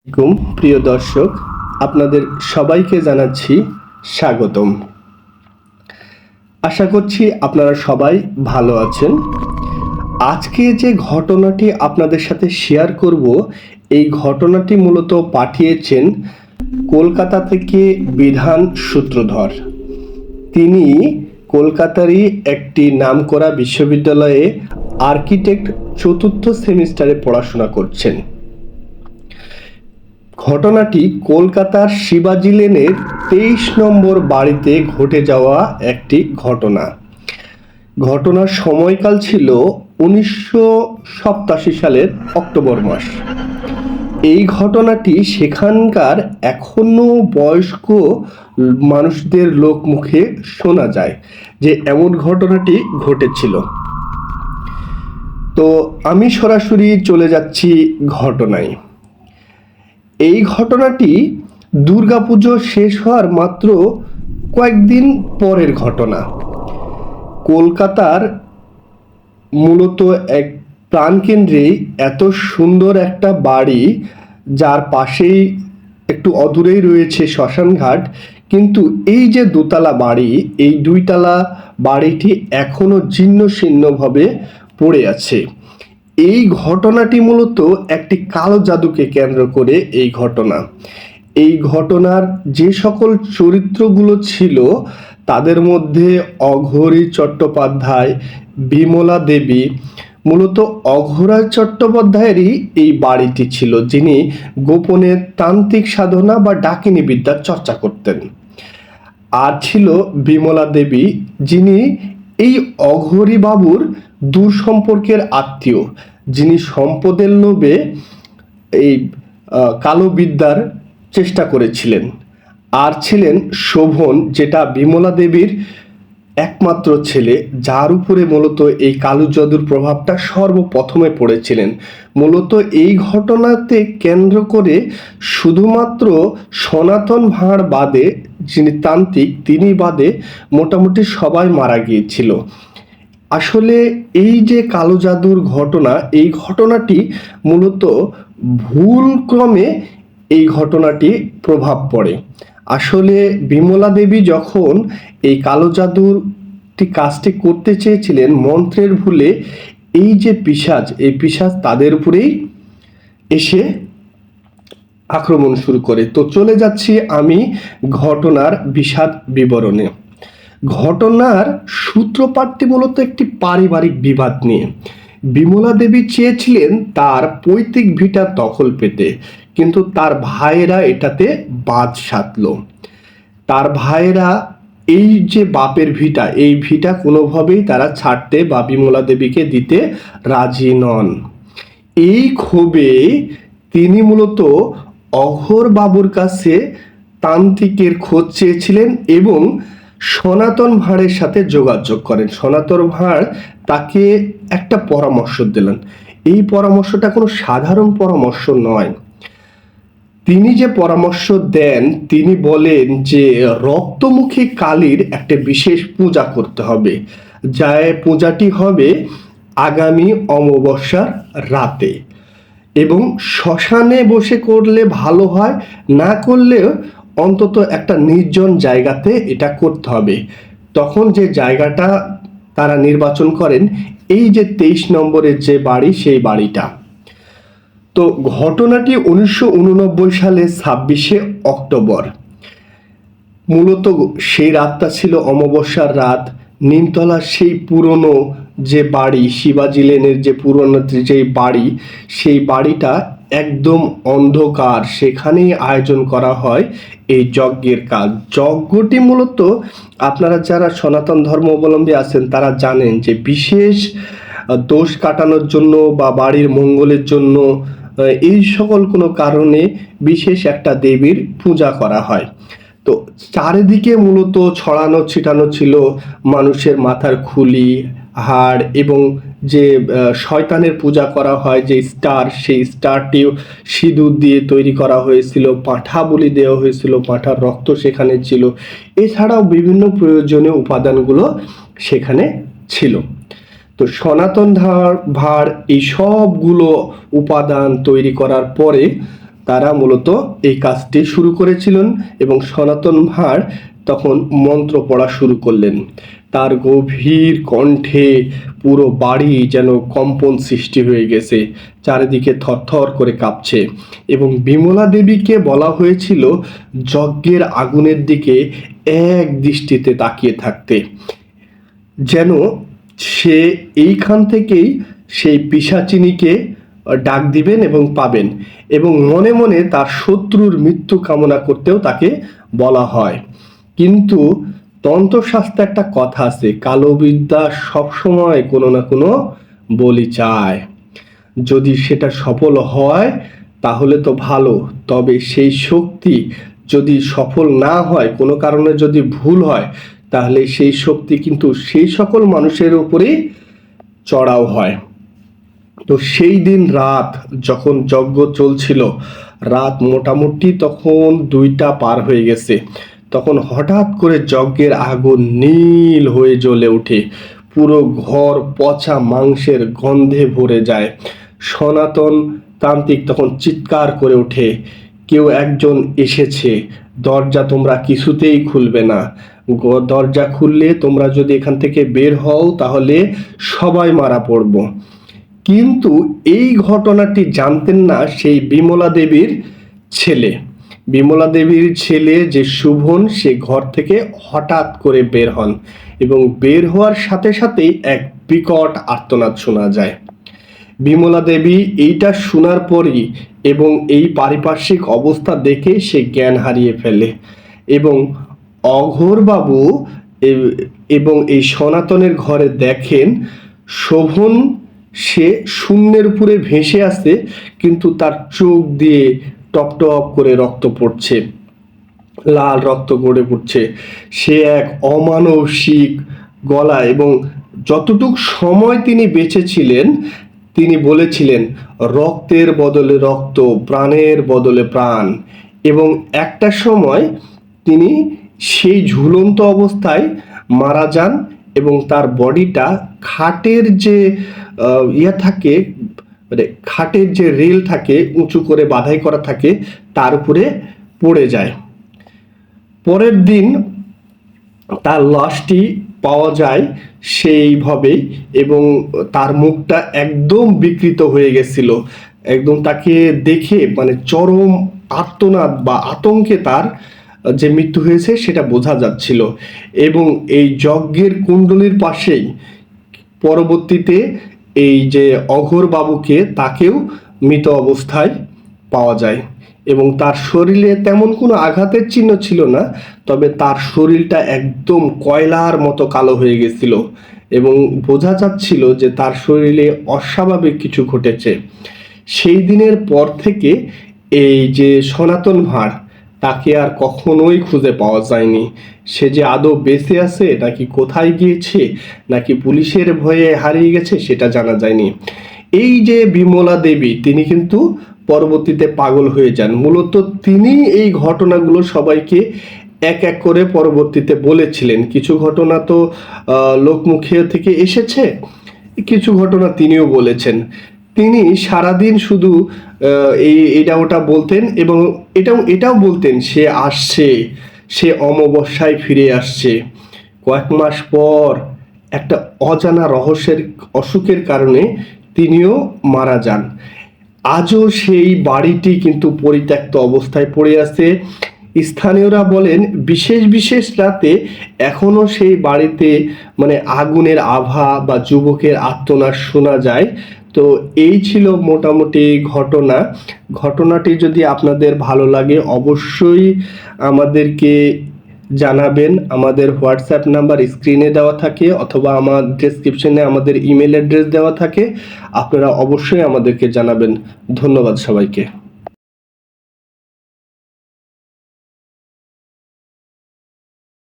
আলাইকুম প্রিয় দর্শক, আপনাদের সবাইকে জানাচ্ছি স্বাগতম। আশা করছি আপনারা সবাই ভালো আছেন। আজকে যে ঘটনাটি আপনাদের সাথে শেয়ার করব, এই ঘটনাটি মূলত পাঠিয়েছেন কলকাতা থেকে বিধান সূত্রধর। তিনি কলকাতারই একটি নামকরা বিশ্ববিদ্যালয়ে আর্কিটেক্ট চতুর্থ সেমিস্টারে পড়াশোনা করছেন। ঘটনাটি কলকাতার শিবাজি লেনের 23 নম্বর বাড়িতে ঘটে যাওয়া একটি ঘটনা। ঘটনার সময়কাল ছিল 1987 সালের অক্টোবর মাস। এই ঘটনাটি সেখানকার এখনো বয়স্ক মানুষদের লোক মুখে শোনা যায় যে এমন ঘটনাটি ঘটেছিল। তো আমি সরাসরি চলে যাচ্ছি ঘটনায়। এই ঘটনাটি দুর্গাপুজো শেষ হওয়ার মাত্র কয়েকদিন পরের ঘটনা। কলকাতার মূলত এক প্রাণকেন্দ্রে এত সুন্দর একটা বাড়ি, যার পাশেই একটু অদূরেই রয়েছে শ্মশানঘাট, কিন্তু এই যে দোতলা বাড়ি, এই দুইতলা বাড়িটি এখনো জীর্ণ শীর্ণভাবে পড়ে আছে। এই ঘটনাটি মূলত একটি কালো জাদুকে কেন্দ্র করে এই ঘটনা। এই ঘটনার যে সকল চরিত্রগুলো ছিল তাদের মধ্যে অঘোরী চট্টোপাধ্যায়, বিমলা দেবী, মূলত অঘোরা চট্টোপাধ্যায়েরই এই বাড়িটি ছিল, যিনি গোপনে তান্ত্রিক সাধনা বা ডাকিনী বিদ্যার চর্চা করতেন। আর ছিল বিমলা দেবী, যিনি এই অঘোরী বাবুর দূর সম্পর্কের আত্মীয়, যিনি সম্পদের লোভে এই কালো বিদ্যার চেষ্টা করেছিলেন। আর ছিলেন শোভন, যেটা বিমলা দেবীর একমাত্র ছেলে, যার উপরে মূলত এই কালো জাদুর প্রভাবটা সর্বপ্রথমে পড়েছিলেন। মূলত এই ঘটনাতে কেন্দ্র করে শুধুমাত্র সনাতন ভাঁড় বাদে, যিনি তান্ত্রিক, তিনি বাদে মোটামুটি সবাই মারা গিয়েছিল। আসলে এই যে কালো জাদুর ঘটনা, এই ঘটনাটি মূলত ভুল ক্রমে এই ঘটনাটি প্রভাব পড়ে। আসলে বিমলা দেবী যখন এই কালো জাদুর কাজটি করতে চেয়েছিলেন, মন্ত্রের ভুলে এই যে পিশাচ, এই পিশাচ তাদের উপরেই এসে আক্রমণ শুরু করে। তো চলে যাচ্ছি আমি ঘটনার বিশদ বিবরণে। ঘটনার সূত্রপাতটি মূলত একটি পারিবারিক বিবাদ নিয়ে। বিমলা দেবী চেয়েছিলেন তার পৈতৃক ভিটা দখল পেতে, কিন্তু তার ভাইয়েরা এটাতে বাদ সাধল। তার ভাইয়েরা এই যে বাপের ভিটা, এই ভিটা কোনোভাবেই তারা ছাড়তে বা বিমলা দেবীকে দিতে রাজি নন। এই ক্ষোভে তিনি মূলত অঘোর বাবুর কাছে তান্ত্রিকের খোঁজ চেয়েছিলেন এবং সনাতন ভাঁড়ের সাথে যোগাযোগ করেন। সনাতন ভাঁড় তাকে একটা পরামর্শ দিলেন। এই পরামর্শটা কোনো সাধারণ পরামর্শ নয়। তিনি যে পরামর্শ দেন, তিনি বলেন যে রক্তমুখী কালীর একটা বিশেষ পূজা করতে হবে, যা পূজাটি হবে আগামী অমাবস্যার রাতে, এবং শ্মশানে বসে করলে ভালো হয়, না করলেও অন্তত একটা নির্জন জায়গাতে এটা করতে হবে। তখন যে জায়গাটা তারা নির্বাচন করেন, এই যে 23 নম্বরের যে বাড়ি, সেই বাড়িটা। তো ঘটনাটি 1989 সালে 26শে অক্টোবর। মূলত সেই রাতটা ছিল অমাবস্যার রাত। নিমতলার সেই পুরনো যে বাড়ি, শিবাজি লেনের যে পুরনো যে বাড়ি, সেই বাড়িটা একদম অন্ধকার। সেখানেই আয়োজন করা হয় এই যজ্ঞের কাজ। যজ্ঞটি মূলত আপনারা যারা সনাতন ধর্মাবলম্বী আছেন তারা জানেন যে বিশেষ দোষ কাটানোর জন্য বা বাড়ির মঙ্গলের জন্য, এই সকল কোনো কারণে বিশেষ একটা দেবীর পূজা করা হয়। তো চারিদিকে মূলত ছড়ানো ছিটানো ছিল মানুষের মাথার খুলি, হাড়, এবং যে শয়তানের পূজা করা হয় যে স্টার, সেই স্টারটিও সিঁদুর দিয়ে তৈরি করা হয়েছিল। পাঁঠা বলি দেওয়া হয়েছিল, পাঁঠার রক্ত সেখানে ছিল। এছাড়াও বিভিন্ন প্রয়োজনীয় উপাদানগুলো সেখানে ছিল। তো সনাতন ভাঁড় এই সবগুলো উপাদান তৈরি করার পরে তারা মূলত এই কাজটি শুরু করেছিলেন এবং সনাতন ভাঁড় তখন মন্ত্র পড়া শুরু করলেন। তার গভীর কণ্ঠে পুরো বাড়ি যেন কম্পন সৃষ্টি হয়ে গেছে, চারিদিকে থরথর করে কাঁপছে। এবং বিমলা দেবীকে বলা হয়েছিল যজ্ঞের আগুনের দিকে এক দৃষ্টিতে তাকিয়ে থাকতে, যেন সে এইখান থেকেই সেই পিশাচিনীকে ডাক দিবেন এবং পাবেন, এবং মনে মনে তার শত্রুর মৃত্যু কামনা করতেও তাকে বলা হয়। কিন্তু তন্ত্রশাস্ত্রে একটা কথা আছে, কালো বিদ্যা সবসময় কোনো না কোনো বলি চায়। যদি সেটা সফল হয় তাহলে তো ভালো, তবে সেই শক্তি যদি সফল না হয়, কোনো কারণে যদি ভুল হয়, তাহলে সেই শক্তি কিন্তু সেই সকল মানুষের উপরেই চড়াও হয়। তো সেই দিন রাত যখন যজ্ঞ চলছিল, রাত মোটামুটি তখন 2টা পার হয়ে গেছে, তখন হঠাৎ করে যজ্ঞের আগুন নীল হয়ে জ্বলে ওঠে, পুরো ঘর পচা মাংসের গন্ধে ভরে যায়। সনাতন তান্ত্রিক তখন চিৎকার করে ওঠে, কেউ একজন এসেছে, দরজা তোমরা কিছুতেই খুলবে না, দরজা খুললে তোমরা যদি এখান থেকে বের হও তাহলে সবাই মারা পড়ব। কিন্তু এই ঘটনাটি জানতেন না সেই বিমলা দেবীর ছেলে। বিমলা দেবীর ছেলে যে শুভন, সে ঘর থেকে হঠাৎ করে বের হন এবং বের হওয়ার সাথে সাথেই এক বিকট আর্তনাদ শোনা যায়। বিমলা দেবী এইটা শোনার পরই এবং এই পারিপার্শ্বিক অবস্থা দেখে সে জ্ঞান হারিয়ে ফেলে, এবং অঘোরবাবু এবং এই সনাতনের ঘরে দেখেন শোভন সে শূন্যের উপরে ভেসে আছে, কিন্তু তার চোখ দিয়ে টপ টপ করে রক্ত পড়ছে, লাল রক্ত গড়ে পড়ছে। সে এক অমানসিক গলা, এবং যতটুক সময় তিনি বেঁচে ছিলেন তিনি বলেছিলেন রক্তের বদলে রক্ত, প্রাণের বদলে প্রাণ। এবং একটা সময় তিনি সেই ঝুলন্ত অবস্থায় মারা যান এবং তার বডিটা খাটের যে থাকে, মানে খাটের যে রেল থাকে উঁচু করে বাঁধাই করা থাকে, তার উপরে পড়ে যায়। পরের দিন তার লাশটি পাওয়া যায় সেইভাবেই, এবং তার মুখটা একদম বিকৃত হয়ে গেছিল, একদম তাকে দেখে মানে চরম আর্তনাদ বা আতঙ্কে তার যে মৃত্যু হয়েছে সেটা বোঝা যাচ্ছিল। এবং এই যজ্ঞের কুণ্ডলীর পাশেই পরবর্তীতে এই যে অঘোর বাবুকে, তাকেও মৃত অবস্থায় পাওয়া যায়, এবং তার শরীরে তেমন কোনো আঘাতের চিহ্ন ছিল না, তবে তার শরীরটা একদম কয়লার মতো কালো হয়ে গেছিল, এবং বোঝা যাচ্ছিল যে তার শরীরে অস্বাভাবিক কিছু ঘটেছে। সেই দিনের পর থেকে এই যে সনাতন ভাঁড়, তাকে আর কখনোই খুঁজে পাওয়া যায়নি। সে যে আদৌ বেঁচে আছে নাকি কোথায় গিয়েছে, নাকি পুলিশের ভয়ে হারিয়ে গেছে, সেটা জানা যায়নি। এই যে বিমলা দেবী, তিনি কিন্তু পরবর্তীতে পাগল হয়ে যান। মূলত তিনি এই ঘটনাগুলো সবাইকে এক এক করে পরবর্তীতে বলেছিলেন। কিছু ঘটনা তো লোকমুখে থেকে এসেছে, কিছু ঘটনা তিনিও বলেছেন। তিনি সারাদিন শুধু এটা ওটা বলতেন, এবং এটাও বলতেন সে আসছে, সে অমাবস্যায় ফিরে আসছে। কয়েক মাস পর একটা অজানা রহস্যের অসুখের কারণে তিনিও মারা যান। আজও সেই বাড়িটি কিন্তু পরিত্যক্ত অবস্থায় পড়ে আছে। স্থানীয়রা বলেন বিশেষ বিশেষ রাতে এখনো সেই বাড়িতে মানে আগুনের আভা বা যুবকের আর্তনাদ শোনা যায়। তো এই ছিল মোটামুটি ঘটনাটি যদি আপনাদের ভালো লাগে অবশ্যই আমাদেরকে জানাবেন। আমাদের হোয়াটসঅ্যাপ নাম্বার স্ক্রিনে দেওয়া থাকে, অথবা আমার ডেসক্রিপশনে আমাদের ইমেল অ্যাড্রেস দেওয়া থাকে, আপনারা অবশ্যই আমাদেরকে জানাবেন। ধন্যবাদ সবাইকে।